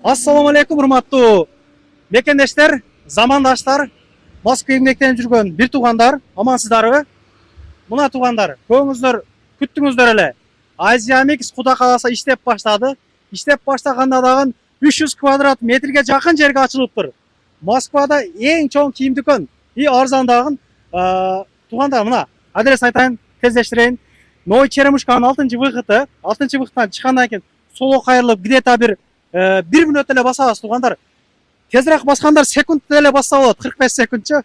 Assalamu alaikum урматтуу мекендештер, замандаштар, Москва эмгектенип жүргөн бир туугандар, амансыздарбы? Мына туугандар, көңүңүздөр күттүңүздөр эле. Азия Mix Кудай кааласа иштеп баштады. Иштеп баштаганда дагы 300 квадрат метрге жакын жерге ачылыптыр. Москвада эң чоң кийим дүкөн, арзан дагы. Туугандар, мына адрес айтайын, тездештирейин. Новый Черемушканын 6-чы выходу, 6-чы выходтан чыккандан кийин соло кайрылып, где-то бир 1 мүнөт эле басабыз, туугандар. Тезирээк баскандар секунд эле басса болот, 45 секундчу.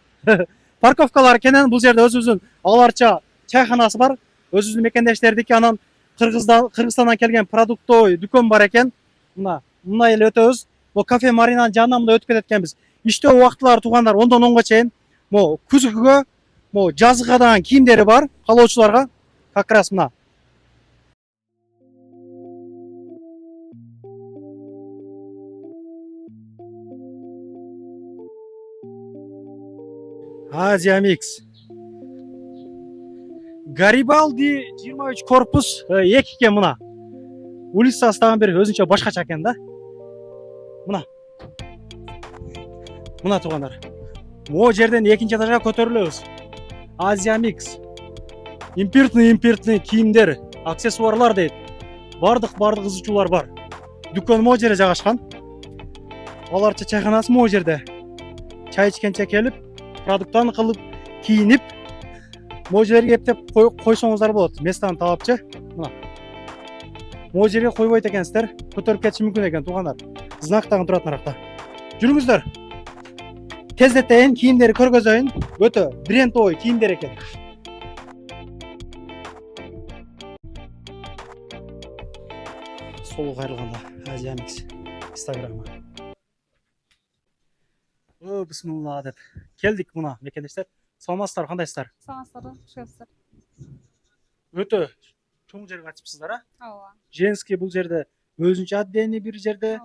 Парковкалар кенен, бул жерде өзүбүздүн аларча чайханасы бар, өзүбүздүн мекендештердики, анан Кыргызстандан келген продуктовый дүкөн бар экен. Мына эле өтөбүз. Бул кафе Маринанын жанынан мында өтүп кетет экенбиз. Иштөө убактылары туугандар 10-дон 10га чейин. Күзгүгө, жазга дагы кийимдери бар каалоочуларга. Как раз мына. Азия Mix. Гарибалди 23 корпус 2 экен мына. Улицасы дагы бир өзүнчө башкача экен да. Мына туугандар. Могу жерден 2-чи этажга көтөрүлөбүз. Азия Mix. Импортный кийимдер, аксессуарлар дейт. Бардык ызычуулар бар. Дүкөн могу жерде жайгашкан. Аларча чайханасы могу жерде. Чай ичкенче келип, продукттан кылып, кийинип, могу жерге эптеп койсоңуздар болот. Местаны таапчы. Мына. Могу жерге койбойт экенсиздер. Көтөрүп кетиши мүмкүн экен туугандар. Знак дагы турат наракта. Жүрүңүздөр. Тездетейин, кийимдери көргөзөйүн. Өтө брендовый кийимдер экен. Солу кайрылганда Азия Mix Instagram'a. Бисмилла деп келдик мына мекендештер. Саламатсыздар, кандайсыздар? Саламатсыздар, шексиздер. Өтө чоң жерге ачыпсыздар, а? Ооба. Женский бул жерде өзүнчө отдельный бир жерде,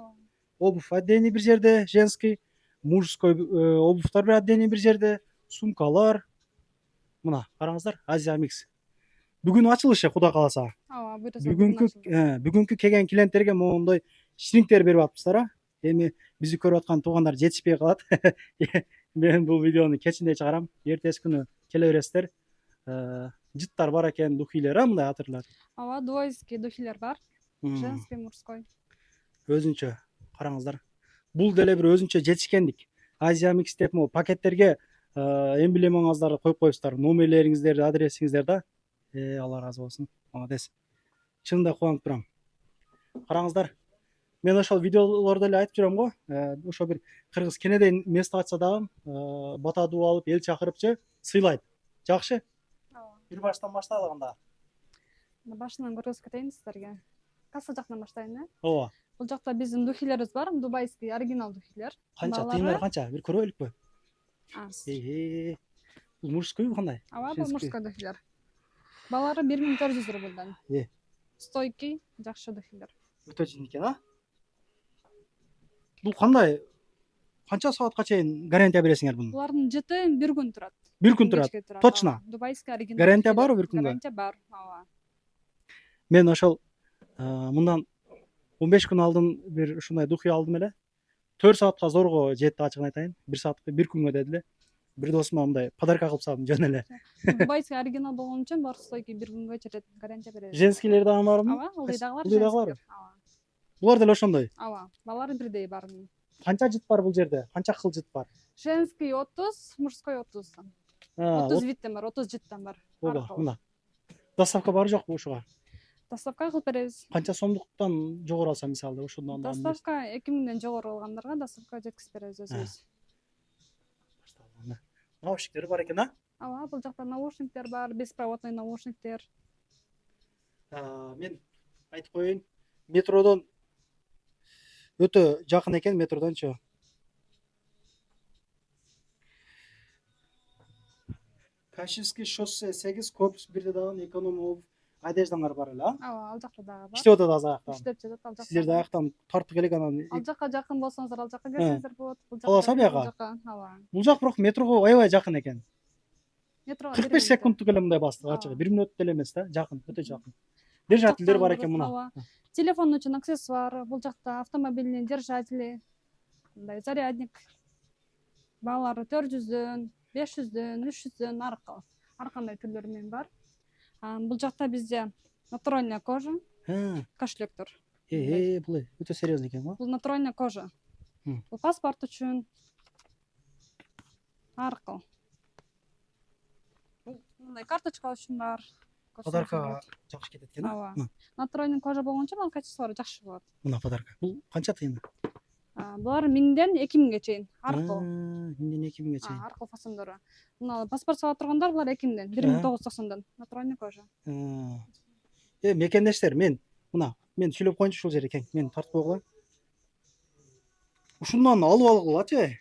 обувь отдельный бир жерде, женский, мужской обувьтар бир отдельный бир жерде, сумкалар. Мына караңыздар, Азия Mix. Бүгүн ачылышы Кудай кааласа. Ооба, Бүгүнкү келген клиенттерге моундай шрингтер берип атыпсыздар, а? Эми бизди көрүп аткан туугандар жетишпей калат. Мен бул видеону кечинде чыгарам. Эртеси күнү келе бересиздер. Жыттар бар экен, духилер, мындай атырлар. Ооба, двойский духилер бар. Женский, мужской. Өзүнчө караңыздар. Бул деле бир өзүнчө жетишкендик. Азия Mix деп пакеттерге эмблемаңыздарды коюп коюпсуздар. Номерлериңиздерди, адресиңиздерди да. Алла разы болсун. Молодец. Чынында кубанып турам. Караңыздар. Мен ошол видеолордо эле айтып жүрөм го. Ошо бир кыргыз кенеден место ачса дагы бата дуу алып, эл чакырыпчы, сыйлайт. Жакшы? Ооба. Бир баштан баштайлы анда. Башынан көргөзүп кетейин сиздерге. Касса жактан баштайын, э? Ооба. Бул жакта биздин духилерибиз бар, дубайский оригинал духилер. Канча? Тыйымдары канча? Бир көрөлүкпү? Бул мужскойбу кандай? Ооба, бул мужской духилер. Балары 1400 рубльдан. Стойкий, жакшы духилер. Өтө жин экен, а? Бул кандай? Канча саатка чейин гарантия бересиңер буну? Булардын жыты 1 күн турат. 1 күн турат. Точно. Дубайский оригинал. Гарантия барбы 1 күнгө? Гарантия бар, ооба. Мен ошол мындан 15 күн алдын бир ушундай духи алдым эле. 4 саатка зорго жетти, ачыгын айтайын. 1 саатка 1 күнгө деди эле. Бир досума мындай подарка кылып салдым жөн эле. Дубайский оригинал болгон үчүн бар стойкий 1 күнгө жетет, гарантия беребиз. Женскийлер дагы барбы? Ооба, ылдыйдагылар. Ылдыйдагылар. Булар деле ошондой. Ооба, балары бирдей баарынын. Канча жыт бар бул жерде? Канча кыл жыт бар? Женский 30, мужской 30. 30 видтен бар, 30 жыттан бар. Ооба, мына. Доставка бар жокпу ушуга? Доставка кылып беребиз. Канча сомдуктан жогору алса мисалы ошондон анда? Доставка 2000ден жогору алгандарга доставка жеткизип беребиз өзүбүз. Наушниктер бар экен, а? Ооба, бул жакта наушниктер бар, беспроводной наушниктер. Мен айтып коеюн, метродон өтө жакын экен, метродончу. Каширский шоссе 8, корпус 1де дагы эконом одеждаңар бар эле, а? Ооба, ал жакта дагы бар. Иштеп атат азыр аяктан. Иштеп жатат ал жакта. Сиздер да аяктан тартып келек анан. Ал жакка жакын болсоңуздар, ал жакка келсеңиздер болот. Бул Каласа бияка? Ооба. Бул жак бирок метрого аябай жакын экен. Метрого 45 секундтук эле мындай бастык ачыгы. 1 мүнөт деле эмес да, жакын, өтө жакын. держательдер бар экен мына. Ооба. Телефон үчүн аксессуар, бул жакта автомобильдин держатели, мындай зарядник. Баалары 400дөн, 500дөн, 300дөн ар кандай түрлөрү менен бар. Бул жакта бизде натуральная кожа, кошелектер. Бул өтө серьезный экен го. Бул натуральная кожа. Бул паспорт үчүн аркыл. Бул мындай карточка үчүн бар. Подарка жакшы кетет экен. Ооба. Натуральный кожа болгончо мына качестволору жакшы болот. Мына подарка. Бул канча тыйын? Булар 1000ден 2000ге чейин аркыл. 1000ден 2000ге чейин. Аркыл фасондору. Мына паспорт сала тургандар булар 2000ден, 1990дон. Натуральный кожа. Мекендештер, мен сүйлөп коеюнчу ушул жерде кең. Мен тартып койгула. Ушундан алып алгылачы.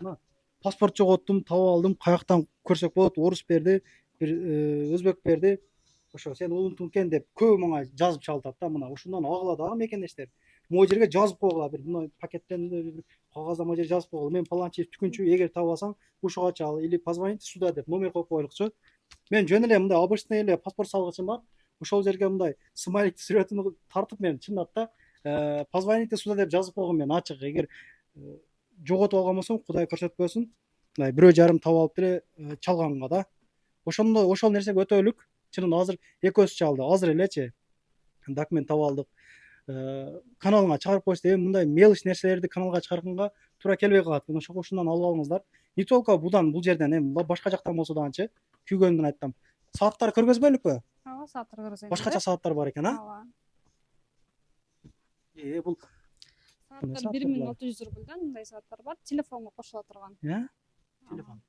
Мына паспорт жоготтум, таап алдым. Каяктан көрсөк болот? Орус берди, бир өзбек берди. Ошо сен улуңтун экен деп көп мага жазып чалтат да. Мына ушундан алгыла дагы мекендештер. Могу жерге жазып койгула, бир мына пакеттен бир кагазда могу жерге жазып койгула. Мен паланчы түкүнчү, эгер таап алсаң ушуга чал или позвоните сюда деп номер коюп коелукчу. Мен жөн эле мындай обычный эле паспорт салгычым бар. Ошол жерге мындай смайлик сүрөтүн тартып мен чындап да позвоните сюда деп жазып койгом мен ачык. Эгер жоготуп алган болсом, Кудай көрсөтпөсүн, мындай 1,5 таап алып деле чалганга да. Ошол нерсеге өтөлүк. Чынын азыр экөөсү чалды. Азыр элечи документ таап алдык. Каналыңа чыгарып коюш деп мындай мелочь нерселерди каналга чыгарганга туура келбей калат. Ошондон алып алыңыздар. Не только бул жерден, башка жактан болсо дагычы күйгөндөн айтсам. Сааттар көргөзбөйлүкпү? Ооба, сааттар көргөзөйүн. Башкача сааттар бар экен, Ооба. Бул сааттар 1600 рубльдан мындай сааттар бар. Телефонго кошула турган. Телефон.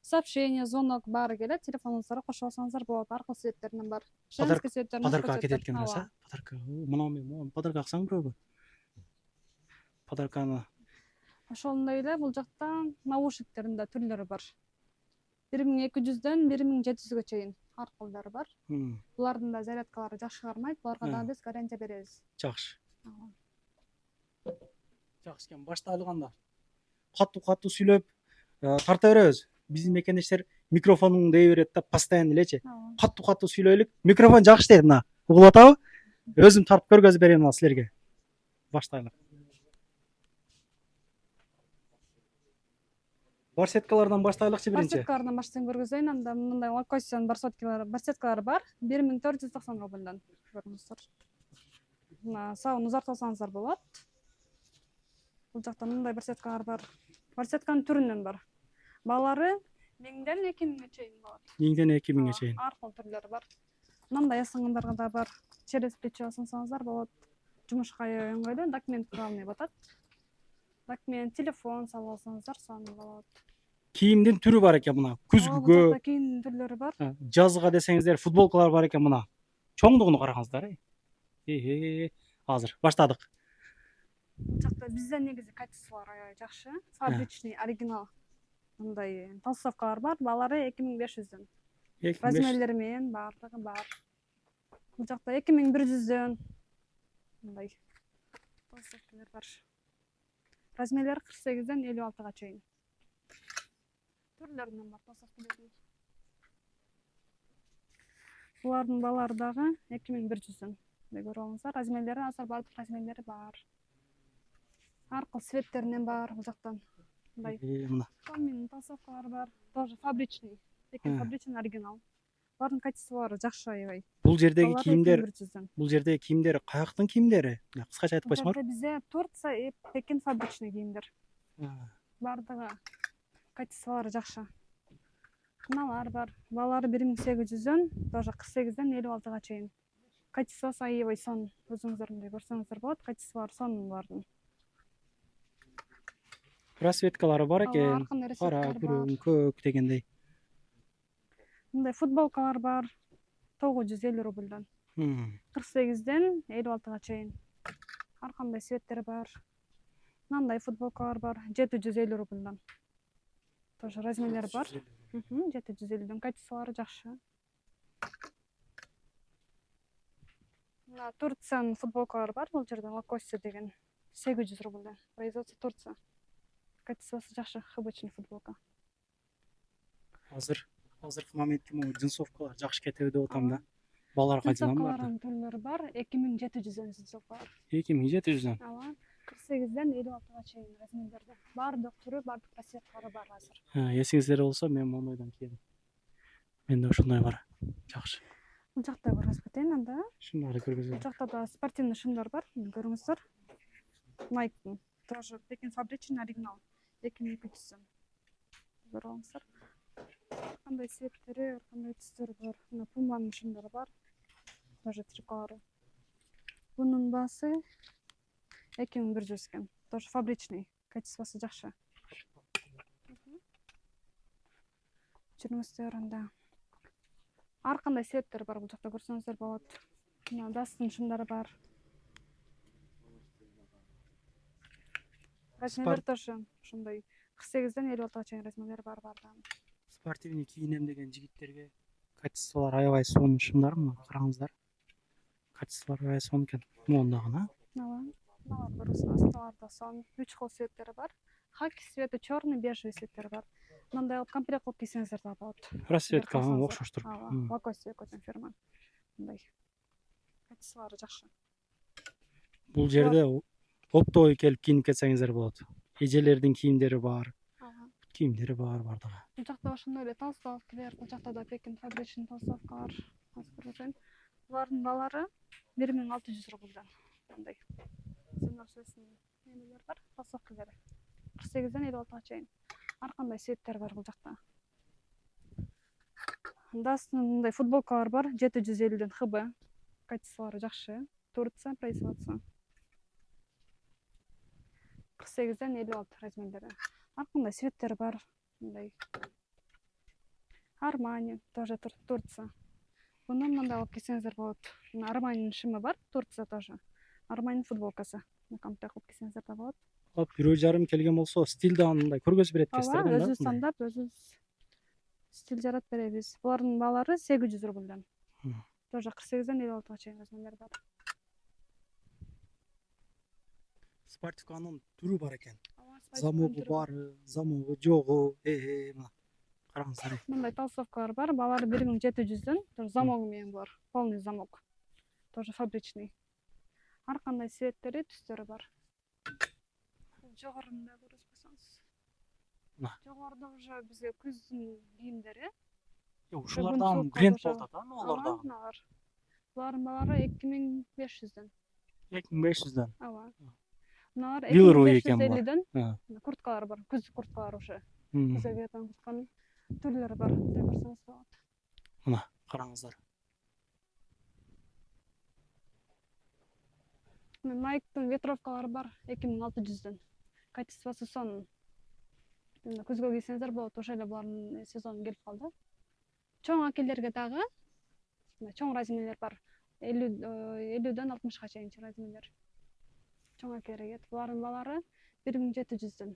Сообщение, звонок баары келет. Телефонуңуздарга кошуп алсаңыздар болот. Аркыл светтеринен бар. Женский светтерин. Подарка кетет экен нерсе. Подарка. Мына подарка аксаң бирөөгө. Подарканы. Ошондой эле бул жакта наушниктердин да түрлөрү бар. 1200дөн 1700ге чейин аркылдары бар. Булардын да зарядкалары жакшы кармайт. Буларга да биз гарантия беребиз. Жакшы. Жакшы экен. Баштайлык анда. Каттуу сүйлөп тарта беребиз. Биздин мекендештер микрофонуң дей берет да, постоянно элечи. Каттуу сүйлөйлүк. Микрофон жакшы дейт мына. Угулуп атабы? Өзүм тартып көргөзүп берейин мына силерге. Баштайлык. Барсеткалардан баштайлыкчы биринчи. Барсеткалардан баштайын көргөзөйүн. Анда мындай лакоссиян барсеткалар бар. 1490 рубльдан көрүңүздөр. Мына сабын узартсаңыздар болот. Бул жакта мындай барсеткалар бар. Барсетканын түрүнөн бар. Баалары 1000ден 2000ге чейин болот. 1000ден 2000ге чейин. Аркыл түрлөрү бар. Мындай ясагандарга да бар. Через плечо асансаңыздар болот. Жумушка ыңгайлуу, документ правный деп атат. Документ, телефон салып алсаңыздар сонун болот. Кийимдин түрү бар экен мына. Күзгүгө. Кийимдин түрлөрү бар. Жазга десеңиздер футболкалар бар экен мына. Чоңдугуну караңыздар. Азыр баштадык. Бул жакта бизде негизи качестволор аябай жакшы. Фабричный, оригинал. Мындай толстовкалар бар. Баалары 2500дөн. Размерлери менен баардыгы бар. Бул жакта 2100дөн. Мындай толстовкалар бар. Размерлери 48ден 56га чейин. Түрлөрүнөн бар толстовкалар. Булардын баалары дагы 2100дөн. Көрүп алыңыздар. Размерлери азыр баардык размерлери бар. Аркыл светтеринен бар бул жактан. Мындай. Мына толстовкалар бар. Тоже фабричный. Фабричный оригинал. Булардын качестволору жакшы аябай. Бул жердеги кийимдер каяктын кийимдери? Кыскача айтып койсоңор. Бизде Турция, Пекин фабричный кийимдер. Баардыгы качестволору жакшы. Мыналар бар. Баалары 1800дөн, тоже 48ден 56га чейин. Качествосы аябай сонун. Өзүңүздөр мындай көрсөңүздөр болот. Качестволору сонун булардын. Просветкалары бар экен. Кара, күрөң, көк дегендей. Мындай футболкалар бар. 950 рубльдан. 48ден 56га чейин. Ар кандай светтери бар. Мындай футболкалар бар. 750 рубльдан. Тоже размерлери бар. 750дөн качестволору жакшы. Мына Турциянын футболкалары бар. Бул жерде Лакосте деген 800 рубльдан. Производство Турция. Качествосы жакшы, обычный футболка. Азыркы моментте могу джинсовкалар жакшы кетеби деп атам да. Балар кайчадан барды? Джинсовкалардын түрлөрү бар. 2700 джинсовка бар. 2700'den. Ооба. 48ден 56га чейин размерлерде. Бардык түрү, бардык расцветкалары бар азыр. Эсиңизде болсо мен мондойдон кийдим. Менде ушундай бар. Жакшы. Бул жакта көргөзүп кетейин анда. Шундарды Бул көргөзөм. жакта да спортивный шымдар бар. Көрүңүздөр. Nike'дын. Тоже Pekin фабричный оригинал. 2200 көрүп алыңыздар. Кандай цветтери, кандай түстөрү бар. Мына Puma'нын шымдары бар. Тоже триколору. Бунун баасы 2100 экен. Тоже фабричный. Качествосы жакшы. Жүрүңүздөр анда. Ар кандай цветтер бар, бул жакта көрсөңүздөр болот. Мына Dust'ын шымдары бар. Размерлер тоже ушундай 48ден 56га чейин размерлер бар бардыгы. Спортивный кийинем деген жигиттерге качестволор аябай сонун шымдар, мына караңыздар. Качестволор аябай сонун экен. Мондагына. Ооба. Мына көрүңүздөр, асталарда сон 3 кол цветтери бар. Хаки цвети, чёрный, бежевый цветтери бар. Мындай кылып комплект кылып кийсеңиздер да болот. Расцветкага окшош туруп. Лакосе көтөн фирма. Мындай. Качестволору жакшы. Бул жерде оптовый келип кийинип кетсеңиздер болот. Эжелердин кийимдери бар, кийимдери бар бардыгы. Бул жакта ошондой эле толстовкалар, бул жакта да Pekin фабричный толстовкалар. Азыр көрсөтөйүн. Булардын баалары 1600 рубльдан. Мындай. Сенорсесин немелер бар, толстовкалары. 48ден 56га чейин. Ар кандай цветтер бар бул жакта. Dust'ын мындай футболкалар бар, 750ден ХБ. Качестволору жакшы. Турция производство. 48ден 56 размерлери. Ар кандай цветтер бар. Мындай. Armani тоже Турция. Буну мындай алып кийсеңиздер болот. Armani'нын шымы бар, Турция тоже. Armani'нын футболкасы. Комплект кылып кийсеңиздер да болот. Ап 1,5 келген болсо, стилди андай көргөзүп берет экенсиздер да. Өзүбүз тандап, өзүбүз стиль жаратып беребиз. Булардын баалары 800 рубльдан. Тоже 48ден 56га чейин размерлер бар. Спортивканын түрү бар экен. Замогу бар, замогу жогу. Мына караңыздар. Мындай толстовкалар бар. Баалары 1700ден. Тоже замогу менен бар. Полный замок. Тоже фабричный. Ар кандай цветтери, түстөрү бар. Жогорунда көрүп койсоңуз. Жогоруда уже бизге күздүн кийимдери. Ушулардан бренд болуп атат, оларда. Булардын баалары 2500ден. 2500ден. Ооба. Мыналар Вилруй экен булар. 2550ден. Курткалар бар, күз курткалары уже. Күзгө кийетін куртканын түрлөрү бар. Көрсөңүз болот. Мына караңыздар. Nike'дын ветровкалары бар 2600ден. Качествосы сонун. Күзгө кийсеңиздер болот, ошо эле булардын сезону келип калды. Чоң акелерге дагы чоң размерлер бар. 50ден 60га чейин размерлер. Чоң акелерге. Булардын баалары 1700ден.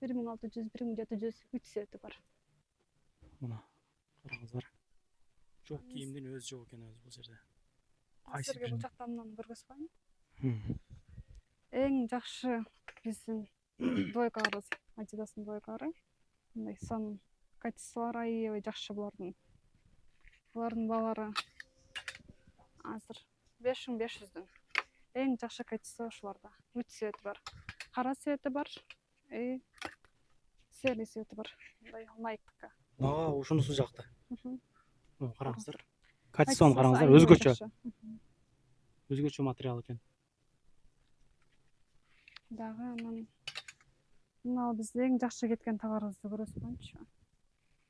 1600, 1700 3 цвети бар. Мына караңыздар. Жок кийимдин өзү жок экен өзү бул жерде. Кайсы Сизерге бул жактан мынаны көргөзүп коеюн. бир? Эң жакшы биздин двойкаларыбыз, Adidas'тын двойкалары. Мындай сонун качестволору аябай жакшы булардын. Булардын баалары азыр 5500ден. Эң жакшы качество ушуларда. 3 цвети бар. Кара цвети бар, серый цвети бар. Мындай Nike'ка. Ушунусу жакты. Караңыздар. Качествону караңыздар, өзгөчө. Өзгөчө материал экен. Дагы анан мына бизде эң жакшы кеткен товарыбызды көрөсүз коеюнчу.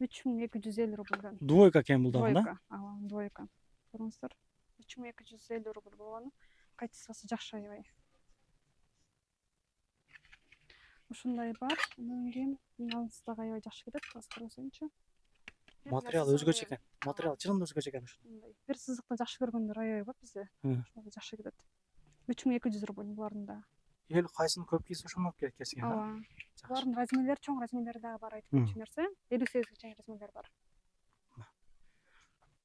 3250 рубльдан. Двойка экен бул дагы, да? Двойка. Ооба, двойка. Көрүңүздөр. 3250 рубль болгону качествосы жакшы аябай. Ушундай бар. Анан кийин мынанысы дагы аябай жакшы кетет. Көрсөйүнчү. Материал өзгөчө экен. Материал чын өзгөчө экен ушу. Бир сызыкты жакшы көргөндөр аябай көп бизде. Ошондой жакшы кетет. 3200 рубль булардын да. Эл кайсын көп кийсе ошону алып келет экенсиң, да? Ооба. Булардын размерлери, чоң размерлери дагы бар айтып кетчү нерсе. 58ге чейин размерлер бар.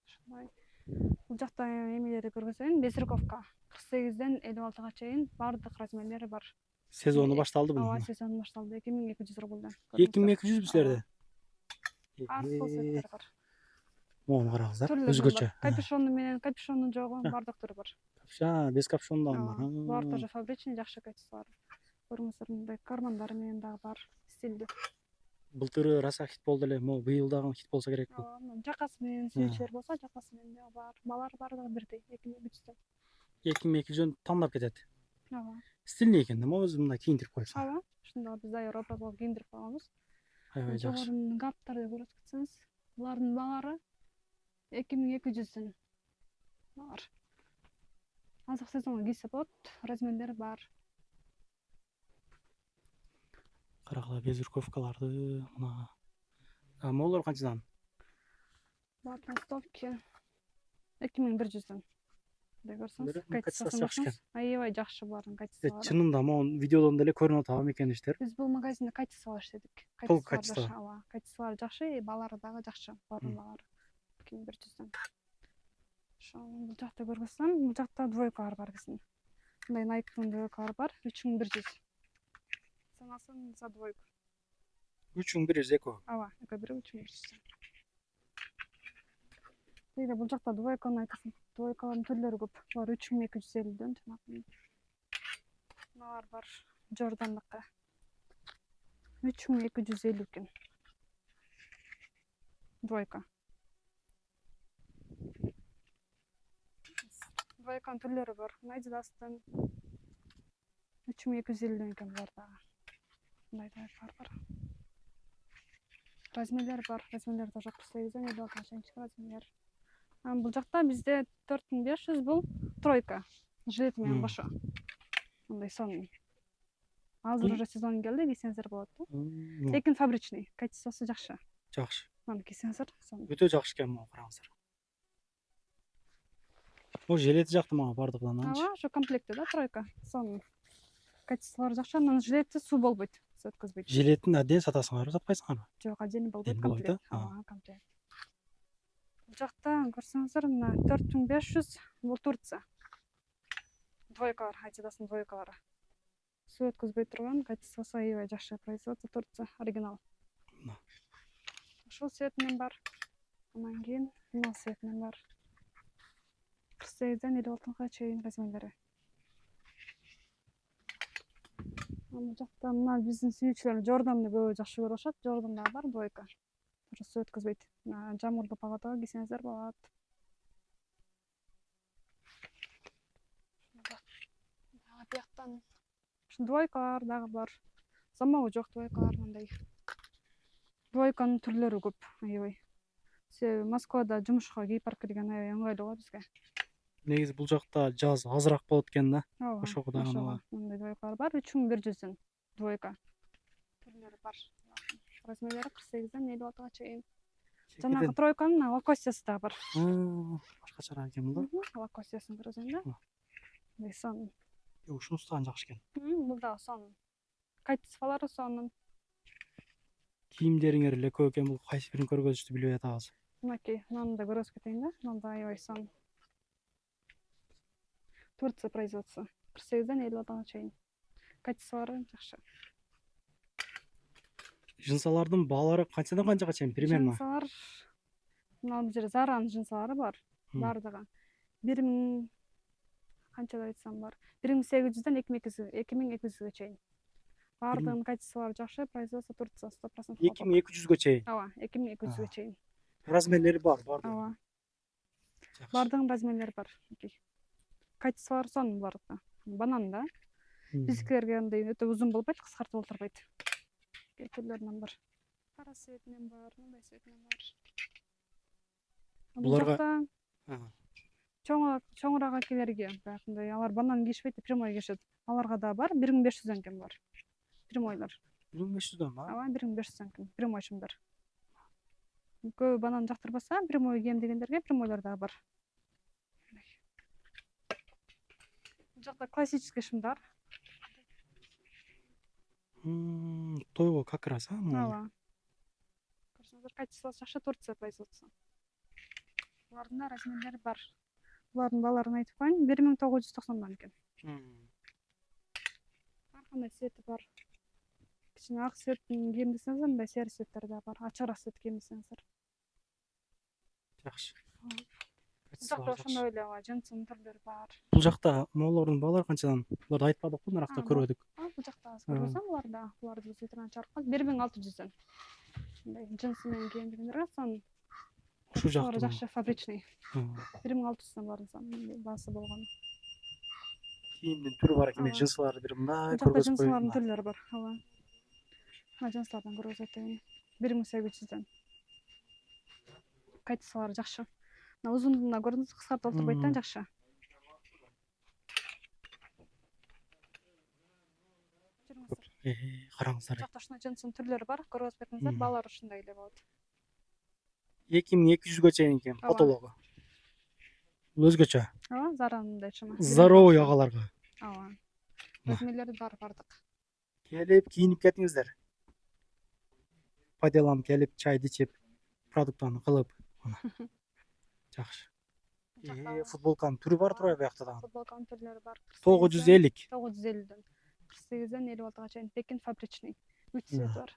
Ушундай. Бул жакта эмелерди көргөзөйүн. Безруковка 48ден 56га чейин бардык размерлери бар. Сезону башталды бунун. Ооба, сезону башталды. 2200 рубльдан. 2200 силерде. Ар кол цветтер бар. Мону караңыздар. Түрлерінен Өзгөчө. бар. Капюшону менен капюшонун жогу А. бардык түрү бар. Без капюшон да бар. Булар тоже фабричный жакшы качестволор. Көрүңүздөр, мындай кармандары менен дагы бар, стилдүү. Былтыры раса хит болду эле. Могу быйыл дагы хит болсо керек бул. Жакасы менен сүйүүчүлөр болсо, жакасы менен дагы бар. Балар бардыгы бирдей, 2200. 2200 тандап кетет. Ооба. Стильный экен да, могу мындай кийиндирип койсо. Ооба. Ушунда биз Европага кийиндирип койгонбуз. Аябай жакшы. Жогорунун гаптарды көрүп кетсеңиз, булардын баары 2200 бар. Азыр сезонго кийсе болот, размерлери бар. Карагыла безрукавкаларды мына. Могулар канчадан? Бар толстовки 2100. Мындай көрсөңүз, Качествосы жакшы экен. Аябай жакшы булардын качестволору. Чынында могу видеодон деле көрүнүп атабы экен иштер. Биз бул магазинде качестволор иштедик. Толук качество. Ооба, качестволору жакшы, балары дагы жакшы. Булардын баары 2100. Ошо бул жакта көргөзсөм, бул жакта двойкалар бар кесин. Мындай Nike'нын двойкалары бар, 3100. Ценасын за двойку. 3100 эко. Ооба, эко бири 3100. Деги бул жакта двойканы айтасың. Двойкалардын түрлөрү көп. Булар 3250дөн жанагы. Мыналар бар, Jordan'дыкы. 3250 экен. Двойка. Двойканын түрлөрү бар. Adidas'тан 3250 экен булар дагы. Мындай двойкалар бар. Размерлер бар. Размерлер да жок. 8ден 56 чейинки размерлер. Бул жакта бизде 4500 бул тройка. Жилет менен кошо. Мындай сон. Азыр уже сезон келди, кийсеңиздер болот да. Лекин фабричный, качествосу жакшы. Жакшы. Мына кийсеңиздер, сон. Өтө жакшы экен могу караңыздар. Бул жилети жакты мага бардыгынан анчы. Ооба, ошо комплектте да тройка. Сон. Качестволору жакшы, анан жилети суу болбойт, суу өткөзбөйт. Жилетин отдельно сатасыңарбы, сатпайсыңарбы? Жок, отдельно болбойт, Болбойт, комплект. Ооба, комплект. Бул жакта көрсөңүздөр, мына 4500 бул Турция. Двойкалар, Adidas'нын двойкалары. Суу өткөзбөй турган, качествосу аябай жакшы, производство Турция, оригинал. Ушул цвет менен бар. Анан кийин мына цвет менен бар. 48ден 56га чейин размерлери. Бул жакта мына биздин сүйүүчүлөр Jordan'ды көбү жакшы көрүп атышат. Jordan дагы бар, двойка. Суу өткөзбөйт. Жамгырдуу погодага кийсеңиздер болот. Бияктан двойкалар дагы бар. Замагы жок двойкалар мындай. Двойканын түрлөрү көп, аябай. Себеби Москвада жумушка кийип барып келген аябай ыңгайлуу го бизге. Негизи бул жакта жаз азыраак болот экен да. Ооба. Ошого дагы мындай двойкалар бар, 3100 двойка. Түрлөрү бар. Размерлери 48ден 56га чейин. Жанагы тройканын лакостиясы да бар. Башкачараак экен бул да. Лакостиясын көрөсүң да. Мындай сон. Ушунусу дагы жакшы экен. Бул дагы сон. Качестволору сонун. Кийимдериңер эле көп экен, бул кайсы бирин көргөзүштү билбей атабыз. Мынакей, мынаны да көргөзүп кетейин да. Мына да аябай сон. Турция производство. 48ден 56га чейин. Качестволору жакшы. Жынсалардын баалары канчадан канчага чейин примерно? Жынсалар мына бул жерде Zara'нын жынсалары бар. Бардыгы 1000 канчада айтсам бар. 1800ден 2200га чейин. Бардыгынын качестволору жакшы, производство Турция 100%. 2200га чейин. Ооба, 2200га чейин. Размерлери бар, Ооба. Бардыгынын размерлери бар. Качестволору сонун булардыкы. Банан да. Биздикилерге андай өтө узун болбойт, кыскартып олтурбайт. Түрлөрүнөн бар. Кара цветинен бар, мындай цветинен бар. Буларга чоңураак акелерге, баягындай алар банан кийишпейт, прямой кийишет. Аларга да бар, 1500дөн кем бар. Прямойлор. 1500дөн ба? Ооба, 1500дөн кем. Прямой шымдар. Көбү банан жактырбаса, прямой кийем дегендерге прямойлор да бар. Бул жакта классический шымдар. Тойго как раз, а? Ооба. Көрсөңүздөр, качествосу жакшы, Турция производство. Булардын да размерлери бар. Булардын бааларын айтып коеюн, 1990 экен. Ар кандай цвети бар. Кичине ак цвет кийим десеңиз, мындай серый цветтер да бар. Ачык цвет кийим десеңиздер. Жакшы. Бул Качестволор жакта жакшы. ошондой эле джинстын түрлөрү бар. Бул жакта моолордун балары канчадан? Буларды айтпадык го, наракта көрбөдүк. Бул жакта аз көрбөсөм буларды сыйтырган чаркы 1600дөн. Мындай джинсы менен кийимдер сон. Ушул Жакта жакта. жакшы фабричный. 1600дөн бардым сон баасы болгон. Кийимдин түрү бар экен, мен Ооба. джинсыларды бир мындай Бул жакта көргөзүп джинсылардын коеюн. түрлөрү бар. Ооба. Мына джинсlardan көргөзөт атайын. 1800дөн. Качестволору жакшы. Мына узундуна көрдүңүз, кыскартып олтурбайт да жакшы. Караңыздар. Жакта ушундай джинстын түрлөрү бар. Көргөзүп кетиңиздер, балдар ушундай эле болот. 2200гө чейин экен Ооба. каталогу. Бул өзгөчө. Ооба, Zara'нын чыма. Здоровый агаларга. Ооба. Размерлери бар бардык. Келип, кийинип кетиңиздер. Пайдаланып келип, чайды ичип, продуктаны кылып. Жакшы. Футболканын түрү бар турбайбы буякта дагы? Футболканын түрлөрү бар. 950. 950дөн. 48ден 56га чейин Pekin фабричный. 3 цвет бар.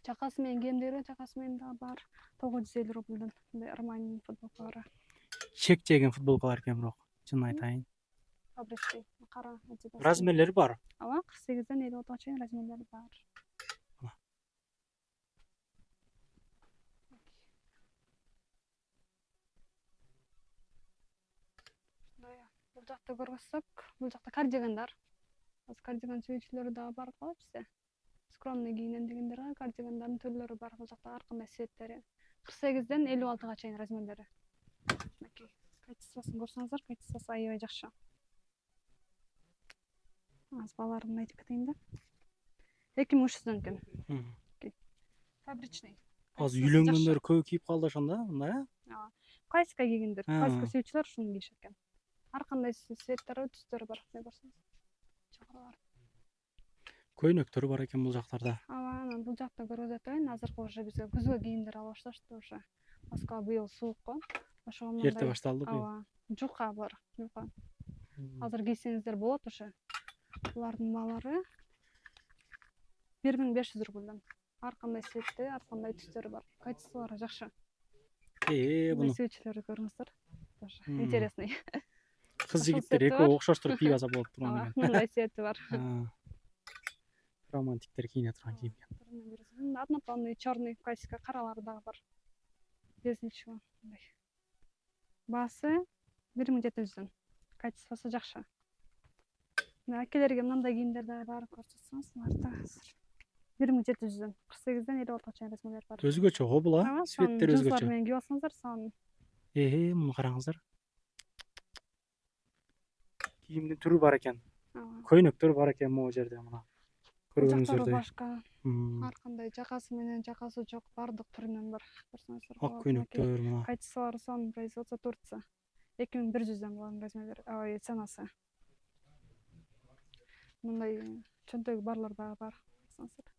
Жакасы менен кийимдери, жакасы менен дагы бар. 950 рубльден. Мындай Armani футболкалары. Чек жеген футболкалар экен бирок, чын айтайын. Фабричный. Кара. Размерлери бар. Ооба, 48ден 56га чейин размерлери бар. Бул жакта көрсөк, бул жакта кардигандар. Азыр кардиган сөйчүлөрү дагы бар го бизде. Скромный кийинем дегендер кардигандардын түрлөрү бар. Бул жакта ар кандай цветтери. 48ден 56га чейин размерлери. Качествосын көрсөңүздөр, качествосы аябай жакшы. Аз балаларын айтып кетейин да. 2300дөн экен. Фабричный. Азыр үйлөнгөндөр көп кийип калды ошондо, мындай, Ооба. Классика кийгендер, классика сүйүүчүлөр ушуну кийишет экен. Ар кандай цветтери, түстөрү бар. Көрсөңүз. Чакыралар. Көйнөктөр бар экен бул жактарда. Ооба, анан бул жакта көргөзөт атайын. Азыркы уже бизге күзгө кийимдер ала башташты уже. Москва быйыл суук го. Ошого мындай. Эрте башталды быйыл. Ооба. Жука бар, жука. Азыр кийсеңиздер болот уже. Булардын баалары 1500 рубльден. Ар кандай цветти, ар кандай түстөрү бар. Качестволору жакшы. Буну Сүйүүчүлөрү көрүңүздөр. Тоже интересный. кыз жигиттер экөө окшоштуруп кийип алса болот турган экен. Мындай цвети бар. Романтиктер кийине турган кийим экен. Однотонный, черный, классика каралары дагы бар. Без ничего. Баасы 1700дөн. Качествосы жакшы. Акелерге мындай кийимдер дагы бар, көрсөтсөңүз, мынарда азыр 1700дөн. 48ден 56га чейин размерлер бар. Өзгөчө го бул, а? Цветтери өзгөчө. Джинслар менен кийип алсаңыздар, сон. Муну караңыздар. Кийимдин түрү бар экен. Көйнөктөр бар экен могу жерде мына. Көргөнүңүздөрдөй. Башка. Ар кандай жакасы менен, жакасы жок, бардык түрүнөн бар. Көрсөңүздөр. Ак көйнөктөр мына. Качестволору сон, производство Турция. 2100дөн болгон размерлери, ой, ценасы. Мындай чөнтөгү барлар дагы бар. Көрсөңүздөр.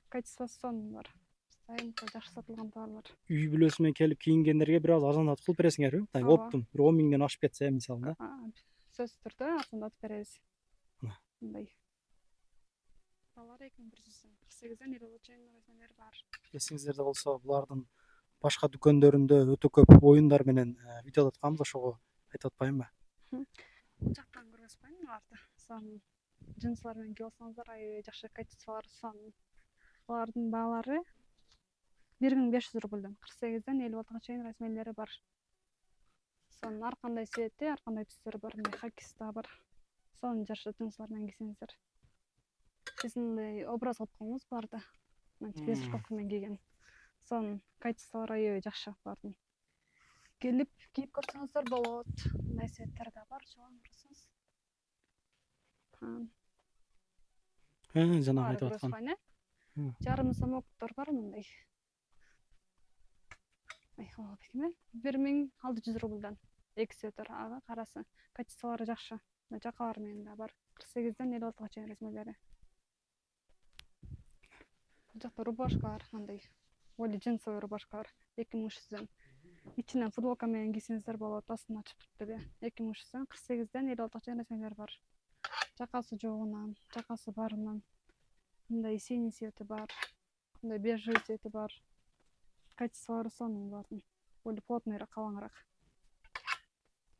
Качествосы сон бар. Айымка жакшы сатылган товарлар. Үй бүлөсү менен келип кийингендерге бир аз арзандатып кылып бересиңерби? Мындай оптум 10 миңден ашып кетсе мисалы да. Сөзсүз түрдө арзандатып беребиз. Мындай. Балар 2100дөн. 48ден 56га чейин размерлери бар. Эсиңиздерде болсо, булардын башка дүкөндөрүндө өтө көп оюндар менен видеолот атканбыз, ошого айтып атпаймынбы? Бул жактан көргөзбөйм буларды. Сон джинслар менен кийип алсаңыздар, аябай жакшы качестволору сон. Булардын баалары 1500 рубльден. 48ден 56га чейин размерлери бар. Сон ар кандай цветти, ар кандай түстөрү бар. Мындай хакис да бар. Сон жакшы джинслар менен кийсеңиздер. Биздин образ кылып койгонбуз буларды. Мынтип безрукавка менен кийген. Сон качестволору аябай жакшы булардын. Келип кийип көрсөңүздөр болот. Мындай цветтер да бар, чоң көрсөңүз. Жана айтып аткан. Жарым замоктор бар мындай. Ой, бекеме? 1600 рубльден. Эки цветтер, ага, карасы. Качестволору жакшы. Жакалар менен да бар. 48ден 56га чейин размерлери. Бул жакта рубашкалар мындай. Оли джинсовый рубашкалар 2300дөн. Ичинен футболка менен кийсеңиздер болот, астын ачып туруп эле. 2300дөн 48ден 56га чейин размерлери бар. Жакасы жогунан, жакасы барынан. Мындай синий цвети бар. Мындай бежевый цвети бар. качестволору сонун булатын. Более плотныйраак, калаңыраак.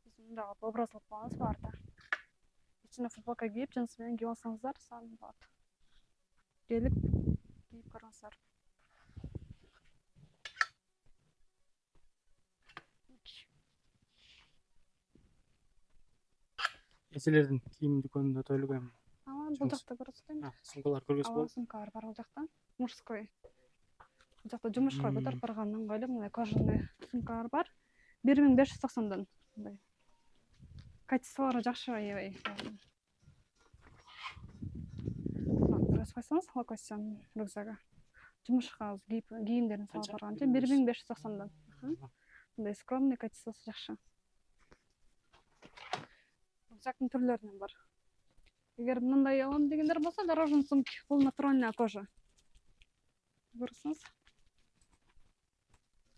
Биз мындай образ кылып коебуз баарда. İçine футболка кийип, джинс менен кийип алсаңыздар, сонун болот. Келип кийип көрүңүздөр. Эжелердин кийим дүкөнүндө өтөлгөн. Бул жакта көрсөтөйүн. Сумкалар көргөзүп болот. Сумкалар бар бул жакта. Мужской. Бул жакта жумушка көтөрүп барган ыңгайлуу мындай кожаный сумкалар бар. 1590дан. Мындай. Качестволору жакшы аябай. Көрөсүп койсоңуз, локосион рюкзагы. Жумушка кийимдерин салып барган үчүн 1590дан. Мындай скромный, качествосу жакшы. Рюкзактын түрлөрүнөн бар. Эгер мындай алам дегендер болсо, дорожный сумки. Бул натуральная кожа. Көрсөңүз.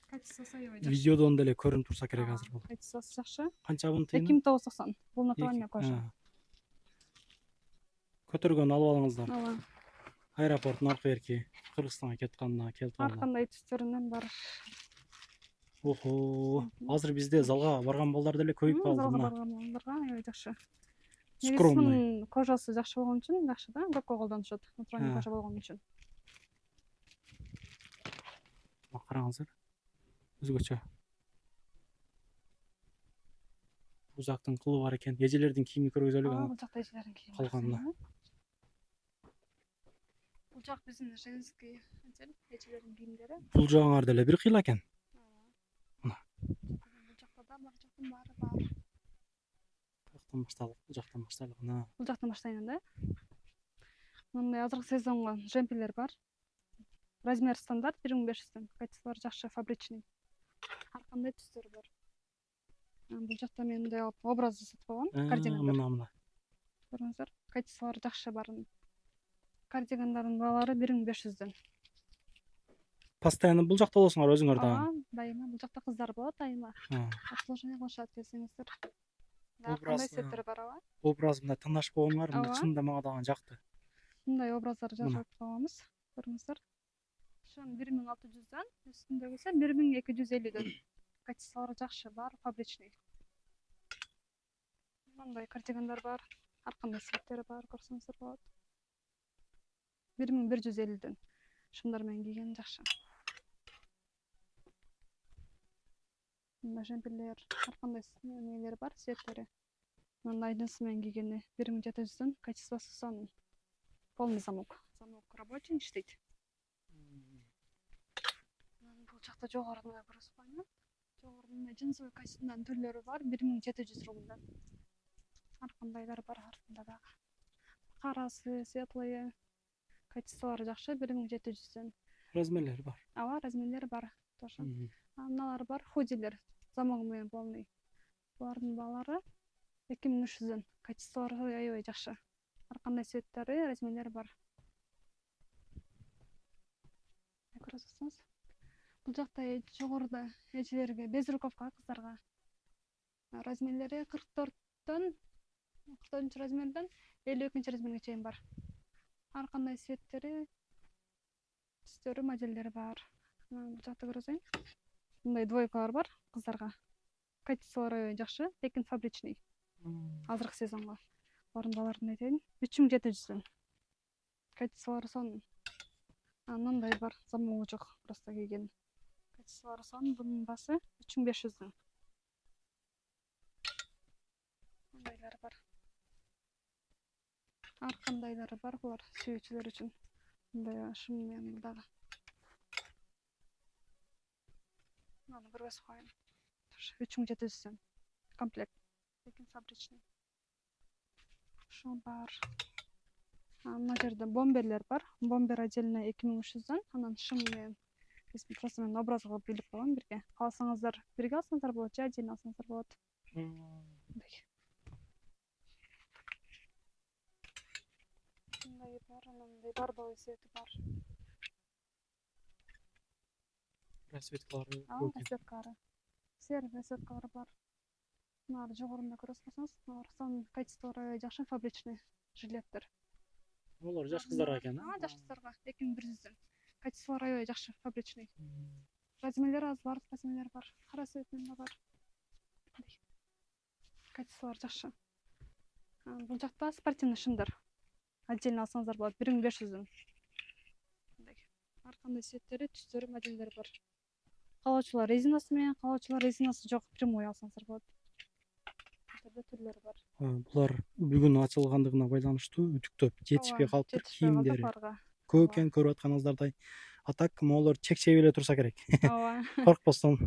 Качествосу аябай жакшы. Видеодон деле көрүнүп турса керек азыр бул. Качествосу жакшы. Канча бунун тыйыны? 2990. Бул натуральная кожа. Көтөргөн алып алыңыздар. Ооба. Аэропорттун аркы берки Кыргызстанга кетип калганда келип Ар калганда. кандай түстөрүнөн бар. Охо, азыр бизде залга барган балдар деле көйүп калды Залга мына. барган балдарга аябай жакшы. Скромный. Негизинен кожасы жакшы болгон үчүн жакшы да, көпкө колдонушат. Натуральный кожа болгон үчүн. Караңыздар. Өзгөчө. Бул жактын кылы бар экен. Эжелердин кийими көргөзөлүк Бул жакта эжелердин кийими. калганына. Бул жак биздин женский эжелердин кийимдери. Бул жагыңар деле бир кыйла экен. Мына. Бул жакта да бар, жактын баары бар. Жактан башталып, бул жактан баштайлык. Мына. Бул жактан баштайын да. Мындай азыркы сезонго жемперлер бар. Размер стандарт 1500дөн. Качестволору жакшы, фабричный. Ар кандай түстөр бар. Бул жакта мен мындай образ жасатып койгом, кардигандар. Мына. Көрүңүздөр. Качестволору жакшы барын. Кардигандардын баалары 1500дөн. Постоянно бул жакта болосуңар өзүңөр да. Дайыма бул жакта кыздар болот, дайыма. Обслуживание кылышат келсеңиздер. Ар кандай светтер бар, ооба. Образ мындай тандаш болгоңар, чынында мага дагы жакты. Мындай образдар жасап койгонбуз. Көрүңүздөр. Шын 1600дөн, үстүндөгүсү 1250дөн. Качестволору жакшы бар, фабричный. Мындай кардигандар бар, ар кандай светтери бар, көрсөңүздөр болот. 1150дөн. Шымдар менен кийген жакшы. Мындай жемперлер, ар кандай нелер бар, светтери. Мындай джинсы менен кийгени 1700дөн, качествосу сонун. Полный замок. Замок рабочий иштейт. Бул жакта жогоруда көрүп коймун. Жогоруда джинсовый костюмдун түрлөрү бар, 1700 рубльдан. Ар кандайлар бар артында да. Карасы, светлые. Качестволору жакшы, 1700дөн. Размерлери бар. Ооба, размерлери бар. Тоже. Мыналар бар, худилер. Замок менен полный. Булардын баалары 2300дөн. Качестволору аябай жакшы. Ар кандай светтери, размерлери бар. Көрөсүңүз. Бул жакта жогоруда эжелерге безруковка, кыздарга. Размерлери 44дөн 44-размерден 52-размерге чейин бар. Ар кандай светтери, түстөрү, моделдери бар. Бул жакта көрөсүң. Мындай двойкалар бар кыздарга. Качестволору жакшы, лекин фабричный. Азыркы сезонго. Орунбаларын айтайын. 3700дөн. Качестволору сонун. Мындай бар, замогу жок, просто кийген. Качестволору сонун, бунун баасы 3500дөн. Мындайлар бар. Ар кандайлары бар булар сүйүүчүлөр үчүн. Мындай шым менен дагы. Мына көрөсүп коеюн. 3700дөн. Комплект. Лекин фабричный. Шу бар. Мына жерде бомберлер бар. Бомбер отдельно 2300дөн. Анан шым менен биз просто мен образ кылып билип койгом бирге. Кааласаңыздар, бирге алсаңыздар болот, же отдельно алсаңыздар болот. Мындай бар, мындай бордовый цвети бар. Расцветкалары. Расцветкалары. Серый расцветкалары бар. Мына жогорунда көрөсүз болсоңуз, мына сонун качестволору жакшы, фабричный жилеттер. Олар жаш кыздарга экен, Жаш кыздарга 2100дөн. Качестволору аябай жакшы, фабричный. размерлер аз бар, размерлер бар. Кара цветинин да бар. Качестволор жакшы. Бул жакта спортивный шымдар. Отдельно алсаңыздар болот. 1500дөн. Ар кандай цветтери, түстөрү, модельдери бар. Калоочулар резинасы менен, калоочулар резинасы жок, прямой алсаңыздар болот. Бул түрлөрү бар. Булар бүгүн ачылгандыгына байланыштуу үтүктөп жетишпей калыптыр кийимдери. Көп экен көрүп атканыңыздардай. А так могулар чекчеп эле турса керек. Ооба. Коркпостон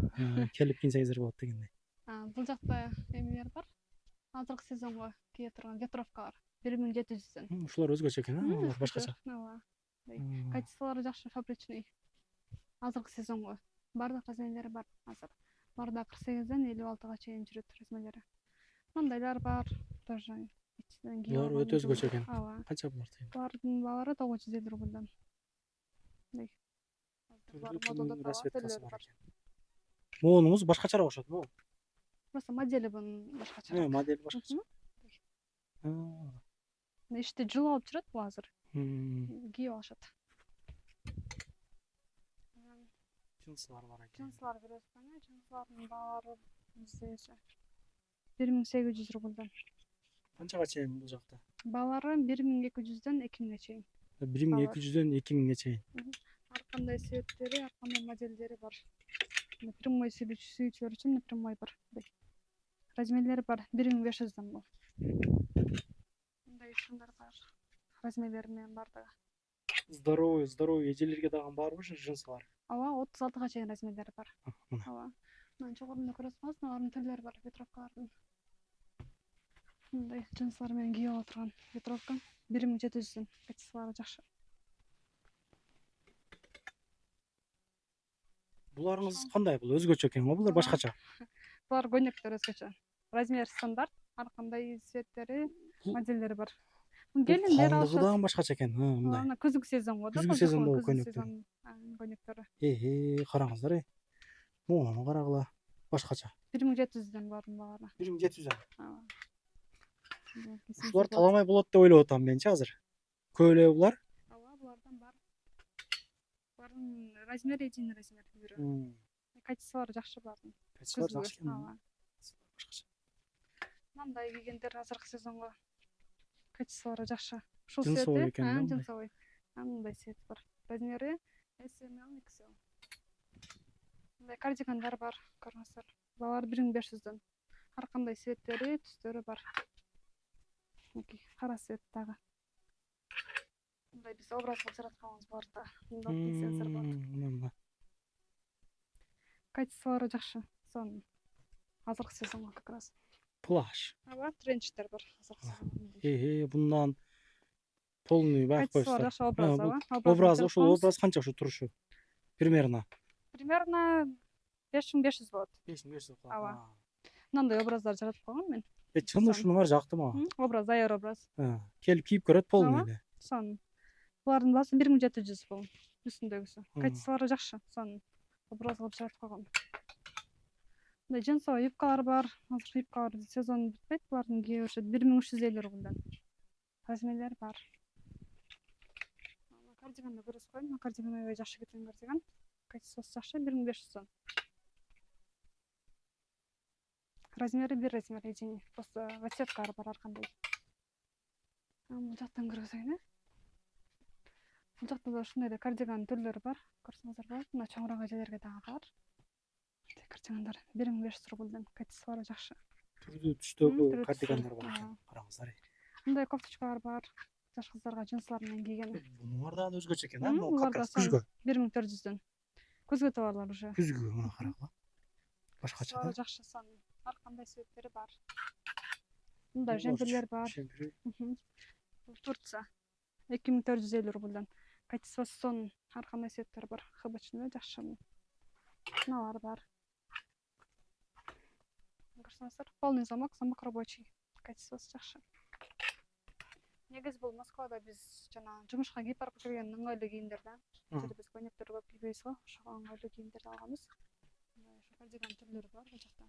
келип кийинсеңиздер болот дегендей. Бул жакта эмелер бар. Азыркы сезонго кие турган ветровкалар 1700дөн. Ушулар өзгөчө экен, алар башкача. Ооба. Качестволору жакшы, фабричный. Азыркы сезонго бардык размерлери бар азыр. Барда 48ден 56га чейин жүрөт размерлери. Мындайлар бар, тоже ичинен кийип Булар өтө өзгөчө экен. Ооба. Канча булар? Булардын баалары 950 рубльдан. Моонуңуз башкачараак окшот, мо? Просто модели bunun башкача. Модель башкача. Иште жылуу алып жүрөт бул азыр. Кийип алышат. Джинсылар бар экен. Джинсылар көрөсүңөр, джинсылардын баалары биздече 1800 рубльдан. Канчага чейин бул жакта? Баалары 1200дөн 2000ге чейин. 1200дөн 2000ге чейин. Ар кандай цветтери, ар кандай модельдери бар. Прямой сүйүүчүлөр үчүн прямой бар. Размерлери бар 1500дөн бул. Мындай шымдар бар. Размерлери менен бардыгы. Здоровый эжелерге дагы барбы ушу джинсылар? Ооба, 36га чейин размерлери бар. Ооба. Мына жогоруда көрөсүңүз, алардын түрлөрү бар, ветровкалардын. Мындай джинсылар менен кийип отурган ветровка 1700дөн. Качестволору жакшы. Буларыңыз кандай? Бул өзгөчө экен го, булар башкача. Булар көйнөктөр өзгөчө. Размер стандарт, ар кандай цветтери, модельдери бар. Келиндер Калдыгы алышат. дагы башкача экен. Мындай. Ана күзгү сезонго да. Күзгү сезондогу көйнөктөрү. Караңыздар. Муну карагыла. Башкача. 1700дөн бардын баары. 1700дөн. Ооба. Ушулар таламай болот деп ойлоп атам менчи азыр. Көп эле булар. Ооба, булардан бар. Булардын размери единый размер бирөө. Качестволору жакшы бардын. Качестволору жакшы экен. Ооба. Башкача. Мындай кийгендер азыркы сезонго качестволору жакшы. Ушул Джинсовый цвети, экен, да? джинсовый. Мындай цвет бар. Размери S, M, L, XL. Мындай кардигандар бар, көрүңүздөр. Булар 1500дөн. Ар кандай цветтери, түстөрү бар. Кара цвет дагы. Мындай биз образга жаратканыбыз бар да. Мындай десеңиздер болот. Качестволору жакшы. Сон азыркы сезонго как раз. Плащ. Ооба, тренчтер бар азыркы сезонго. Bundan полный байып Качестволору коюштар. жакшы, образ, ооба. Образ, ошол образ канча ушу турушу? Примерно. Примерно 5500 болот. 5500 болот. Ооба. Мындай образдар жаратып койгом мен. Чын ушунун баары жакты мага. Образ, даяр образ. Келип кийип көрөт полный эле. Сон. Булардын баасы 1700 бул. Үстүндөгүсү. Качестволору жакшы. Сон образ кылып жаратып койгом. Мындай джинсовый юбкалар бар. Азыр юбкалар сезон бүтпөйт, булардын кийип жүрүшөт 1350 рубльдан. Размерлери бар. Кардиганды көрөсүз го, кардиган аябай жакшы кеткен кардиган. Качествосы жакшы 1500 сом. Размери бир размер единый. Просто расцветкалары бар ар кандай. Бул жактан көрсөйүн. Бул жакта да ушундай эле кардиган түрлөрү бар. Көрсөңүздөр болот. Мына чоңураак эжелерге дагы бар. Кардигандар 1500 рубльдан. Качестволору жакшы. Түрдүү түстөгү кардигандар бар экен. Караңыздар. Мындай кофточкалар бар. Жаш кыздарга джинслар менен кийген. Булар дагы өзгөчө экен, а? Булар да Күзгү. 1400дөн. Күзгү товарлар уже. Күзгү мына карагыла. Башкача да. Жакшы сон. Ар кандай цветтери бар. Мындай жемпирлер бар. Бул Турция. 2450 рубльдан. Качествосы сон. Ар кандай цветтер бар. Хыбычный жакшы. Мыналар бар. Көрсөңүздөр, полный замок, замок рабочий. Качествосы жакшы. Негизи бул Москвада биз жана жумушка кийип барып жүргөн ыңгайлуу кийимдер да. Биз көйнөктөр көп кийбейбиз го, ошого ыңгайлуу кийимдерди алганбыз. Ошо кардиган түрлөрү бар бул жакта.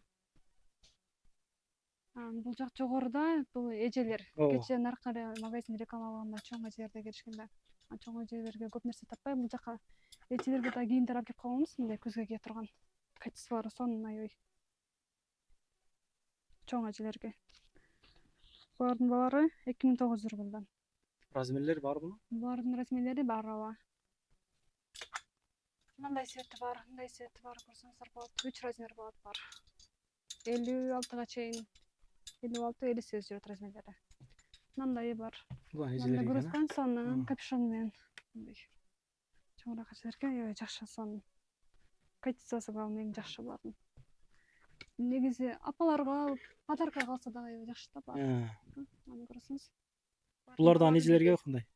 Бул жак жогоруда бул эжелер. Кечээ наркы магазин рекламалаганда чоң эжелерде келишкен да. Чоң эжелерге көп нерсе таппай, бул жака Эчелерге да кийимдер алып келип койгонбуз, мындай көзгө кие турган. Качестволору сонун аябай. Чоң эчелерге. Булардын баары 2900 рубльдан. Размерлери бар bunun? Булардын размерлери бар ооба. Мындай сети бар, мындай сети бар, көрсөңүздөр болот. 3 размер болот бар. 56га чейин 56-58 жүрөт размерлери. Мындай бар. Bulan Мындай эжелери груз экен. коен сонун капюшон менен. Мындай. Чоңураак эчелерге аябай жакшы сонун. Качествосу главный эң жакшы булардын. Негизи апаларга подарка калса да аябай жакшы да булар. Аны көрсөңүз. Булардан эжелерге кандай?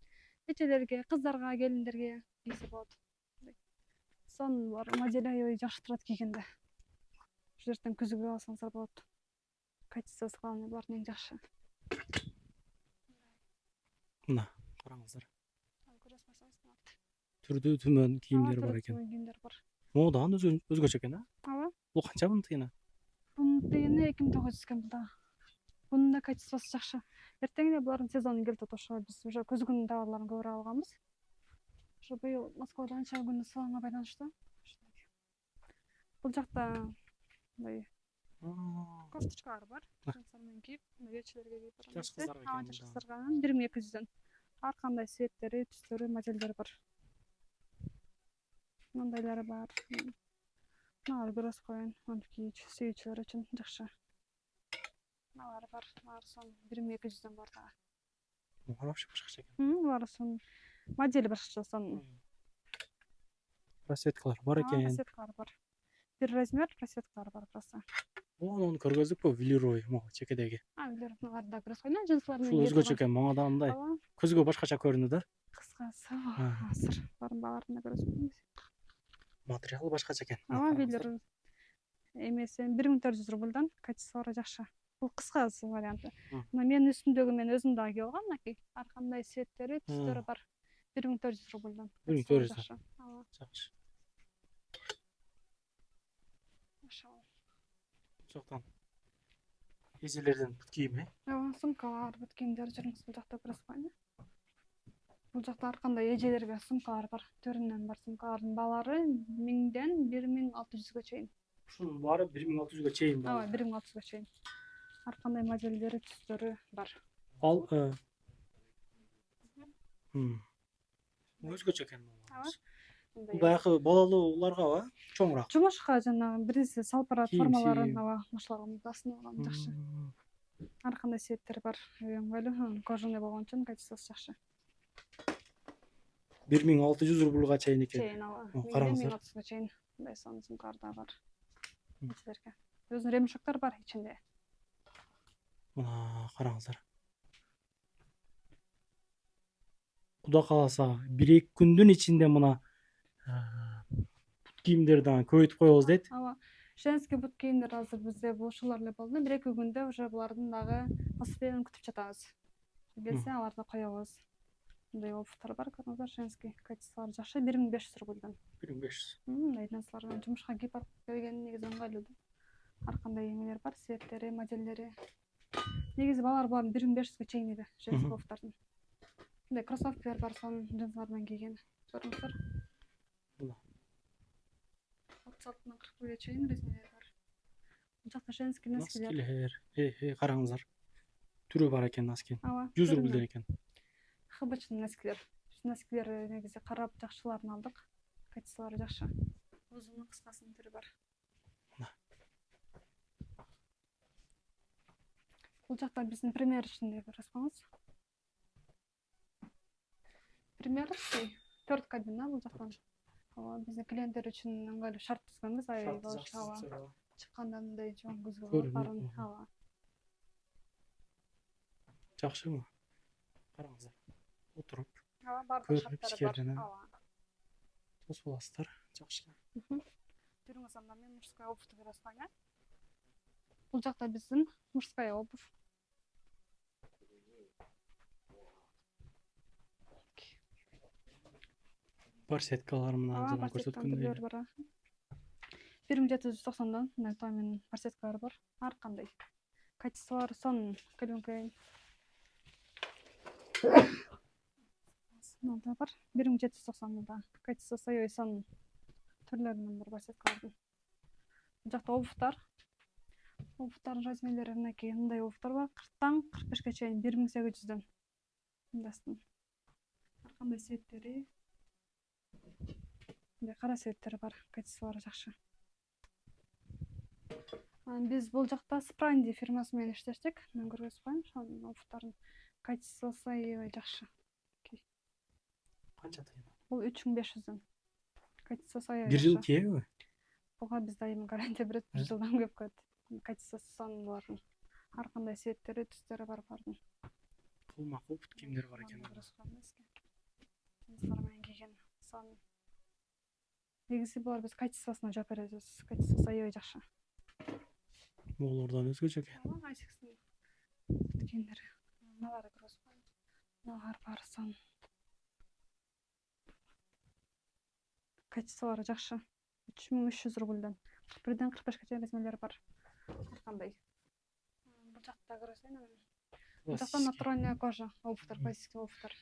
Эчелерге, кыздарга, келиндерге кийсе болот. Сонун бар, модели аябай жакшы турат кийгенде. Ушул жерден көзгө алсаңыздар болот. Качествосу главный булардын эң жакшы. Мына караңыздар. Көрөсүз болсоңуз. Түрдүү түмөн кийимдери бар экен. Кийимдер бар. Модадан өзгөчө экен, а? Ооба. Бул канча bunun тыйыны? Bunun тыйыны 2900 экен булда. Bunun да качествосу жакшы. Эртең эле булардын сезону келип атат, ошо биз уже көз күнүнүн товарларын көбүрөөк алганбыз. Ошо быйыл Москвада анча күнү салонго байланыштуу. Бул жакта мындай кофточкалар бар. Жансар менен кийип, вечерлерге кийип барам. Жаш кыздарга экен. Жаш кыздарга 1200дөн. Ар кандай цветтери, түстөрү, модельдери бар. Мындайлары бар. Мыналар көрөс коен, антип кийүүчү, сүйүүчүлөр үчүн жакшы. Мыналар бар. Мыналар сон 1200дөн бар да. Муну вообще башкача экен. Булар сон модели башкача сон. Расцветкалар бар экен. Расцветкалар бар. Бир размер расцветкалар бар просто. Onu көргөздүкпү, Вилерой, могу чекедеги. Билер, мыналар да көрөс коен, жынслар менен. Ушул өзгөчө экен, мага да мындай. Көзгө башкача көрүнүп да. Кыскасы, азыр барын бааларын да көрөсүз. Материалы башкача экен. Билер. Эмеси 1400 рубльдан, качестволору жакшы. Бул кыскасы варианты. Мына менин үстүмдөгү мен өзүм дагы кийип алгам, мынакей. Ар кандай цветтери, түстөрү бар. 1400 рубльдан. 1400. Жакшы. Жоктан. Эжелерден бут кийими. Сумкалар, бут кийимдер жүрүңүз бул жакта көрөсүз коен. Бул жакта ар кандай эжелерге сумкалар бар. Төрүнөн бар сумкалардын баалары 1000ден 1600га чейин. Ушунун баары 1600га чейин бар. 1600га чейин. Ар кандай модельдери, түстөрү бар. Ал өзгөчө экен бул. Баягы балалууларгабы, чоңураак. Жумушка жана биринчи салпарат формаларын ошолорго басынып алган жакшы. Ар кандай цветтер бар. Ыңгайлуу, кожаный болгон үчүн качествосу жакшы. 1600 рубльга чейин экен. Чейин ала. Караңыздар. 1600га чейин. Мындай сонун сумкалар да бар. Эчелерге. Өзүнүн ремешоктор бар ичинде. Мына караңыздар. Куда кааласа 1-2 күндүн ичинде мына бут кийимдерди көбөйтүп коебуз дейт. Ооба. Женский бут кийимдер азыр бизде ушулар эле болду. 1-2 күндө уже булардын дагы поступлениен күтүп жатабыз. Келсе аларды коебуз. Мындай обувтар бар, көрүңүздөр, женский качестволору жакшы, 1500 рубльдан. 1500. Мындай нерселерди жумушка кийип барып келген негизи ыңгайлуу. Ар кандай эмелер бар, цветтери, модельдери. Негизи балар булардын 1500га чейин эле женский обувтардын. Мындай кроссовкалар бар, сонун жынслар менен кийген. Көрүңүздөр. Мына 36-дан 41ге чейин размерлери бар. Бул жакта женский носкилер. Караңыздар. Түрү бар экен носкинин. 100 рубльден экен. Хыбычный носкилер. Носкилер негизи карап жакшыларын алдык. Качестволору жакшы. Узуну, кыскасынын түрү бар. Бул жакта биздин примерочный көрөсүз коңуз. Примерочный 4 кабина бул жактан. Биздин клиенттер үчүн ыңгайлуу шарт түзгөнбүз, аябай болушу. Чыкканда мындай чоң көзгө барын. Жакшымы? Караңыздар. Отуруп. Бардык шарттары бар. Тосуп аласыздар. Жакшы. Жүрүңүз анда мен мужская обувь көрөсүз коен. Бул жакта биздин мужская обувь. Барсеткалар мына жана көрсөткөндөй. 1790дан мына тамин барсеткалар бар. Ар кандай. Качестволору сонун, көлөңкөй. Mында бар 1790 качествосы аябай сонун түрлөрүнөн бир барсеткалардын. Бул жакта обувтардын размерлери мынакей мындай обувтар бар 40тан 45ке чейин 1800дөн мындастын. Ар кандай светтери, мындай кара светтери бар, качестволору жакшы. Биз бул жакта Спранди фирмасы менен иштештик. Мен көргөзүп коеюн, ошонун обувтарынын качествосу аябай жакшы. Канча тыйын? Бул 3500дөн. Качествосу аябай Бир жыл жакшы. кийеби? Буга биз дайыма гарантия берет, бир жылдан көп койот. Качествосу сонун булардын. Ар кандай светтери, түстөрү бар бардын. Кулма-кул бут кийимдер бар экен. Кармайын кийген сонун. Негизи булар биз качествосуна жооп беребиз. Качествосу аябай жакшы. Моголордон өзгөчө экен. Айсикстин кийимдери. Мыналарды көргөзүп коеюн. Мыналар баары сонун. Качестволору жакшы. 3300 рубльден 41ден 45ке чейин размерлери бар. Ар кандай. Бул жакта көрөсүң. Бул жакта натуральная кожа, обувтар, классический обувтар.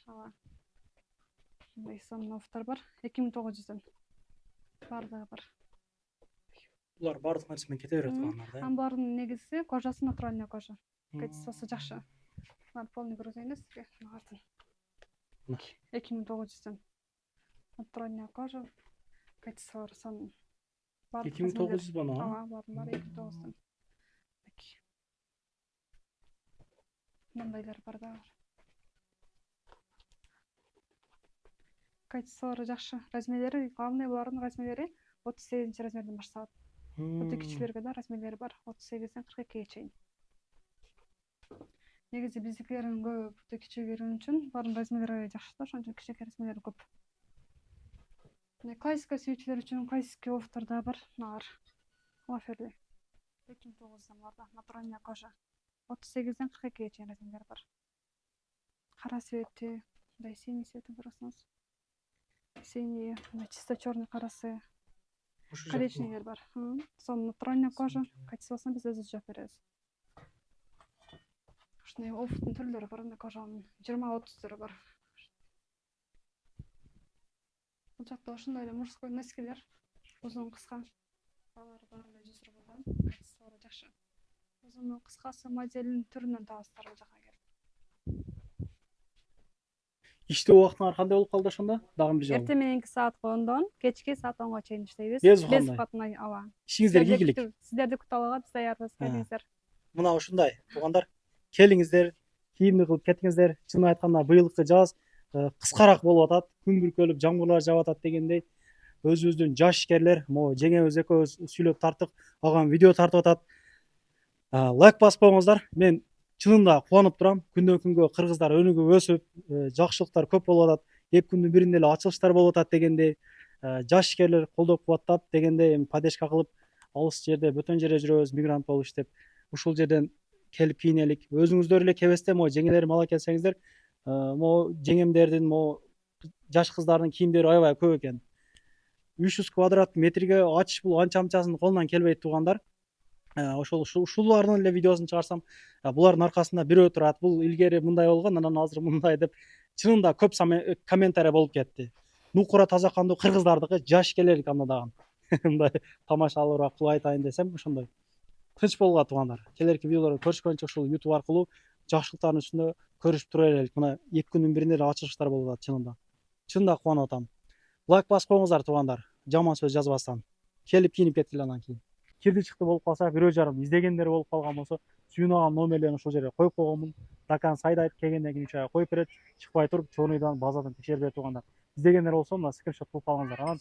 Мындай сонун обувтар бар. 2900дөн. Бардыгы бар. Булар бардык нерсе менен кете берет тугандар да. Булардын негизи кожасы натуральная кожа. Качествосу жакшы. Булар полный көрөсөйүн сизге. Булардын 2900дөн. Натуральная кожа. Качестволору сонун. 2900 бана. Булардын баары 2900дөн. Мындайлар бар да. Качестволору жакшы. Размерлери, главный булардын размерлери 38 размерден башталат. Өтө кичилерге да размерлери бар. 38ден 42ге чейин. Негизи биздикилердин көбү өтө кичигерген үчүн булардын размерлери жакшы да, ошон үчүн кичинекей размерлери көп. Классика сүйүүчүлөр үчүн классический обувтар да бар. Мыналар. Лаферли. 2900дөн буларда. Натуральная кожа. 38ден 42ге чейин размерлери бар. Кара цвети, мындай синий цветин көрөсүңүз. Синий, чисто чёрный карасы. Коричневый бар. Сонун натуральная кожа. Качествосуна биз өзүбүз жооп беребиз. Ушундай обувтун түрлөрү бар, мына кожанын 20-30 түрү бар. Бул жакта ушундай эле мужской носкилер, узун кыска. Алар баары 100 рубльдан. Качестволору жакшы. Узуну кыскасы моделинин түрүнөн табасыздар бул жака келип. Иштөө убактыңар кандай болуп калды ошондо? Дагы бир жолу. Эртең мененки саат 10дон кечки саат 10га чейин иштейбиз. Без катнай, ооба. Ишиңиздер ийгилик. Сиздерди күтүп алууга биз даярбыз, келиңиздер. Мына ушундай туугандар, келиңиздер, кийимди кылып кетиңиздер. Чынын айтканда быйылкы жаз кыскараак болуп атат, күн бүркөлүп, жамгырлар жаап атат дегендей. Өзүбүздүн жаш ишкерлер, могу жеңебиз экөөбүз сүйлөп тарттык, алган видео тартып атат. Лайк басып коюңуздар. Мен чынында кубанып турам. Күндөн күнгө кыргыздар өнүгүп өсүп, жакшылыктар көп болуп атат. Эки күндүн биринде эле ачылыштар болуп атат дегендей, жаш ишкерлер колдоп кубаттап дегендей поддержка кылып, алыс жерде, бөтөн жерде жүрөбүз, мигрант болуп иштеп, ушул жерден келип кийинелик. Өзүңүздөр эле кебесте могу жеңелерим ала келсеңиздер, могу жеңемдердин, могу жаш кыздардын кийимдери аябай көп экен. 300 квадрат метрге ачыш бул анча-мынчасын колунан келбейт туугандар. Ушулардын эле видеосун чыгарсам, булардын аркасында бирөө турат. Бул илгери мындай болгон, анан азыр мындай деп чынында көп комментарий болуп кетти. Нукура таза кандуу кыргыздардыкы жаш келелик андаган. Мындай тамашалуураак кылып айтайын десем, ошондой. Тынч болгула туугандар. Келерки видеолорду көрүшкөнчө ушул YouTube аркылуу жакшылыктардын үстүндө көрүшүп тура элек. Мына 2 күндүн биринде эле ачылыштар болуп атат чынында. Чынында кубанып атам. Лайк басып коюңуздар туугандар. Жаман сөз жазбастан. Келип кийинип кеткиле анан кийин. Кирди чыкты болуп калса, бирөө жарым издегендер болуп калган болсо, сүйүнөгөн номерлерин ушул жерге коюп койгонмун. Дакан сайдайт, келгенден кийин 3 айга коюп берет. Чыкпай туруп, чорныйдан, базадан текшерип берет туугандар. Издегендер болсо, мына скриншот кылып алыңыздар. Анан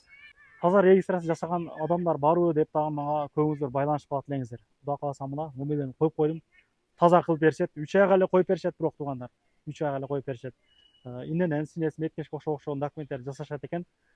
таза регистрация жасаган адамдар барбы деп дагы мага көбүңүздөр байланышып калат элеңиздер. Кудай кааласа мына номерлерин коюп койдум. Таза кылып беришет. 3 айга эле коюп беришет бирок туугандар. 3 айга эле коюп беришет. Иннен синеси меткешке окшогон документтерди жасашат экен.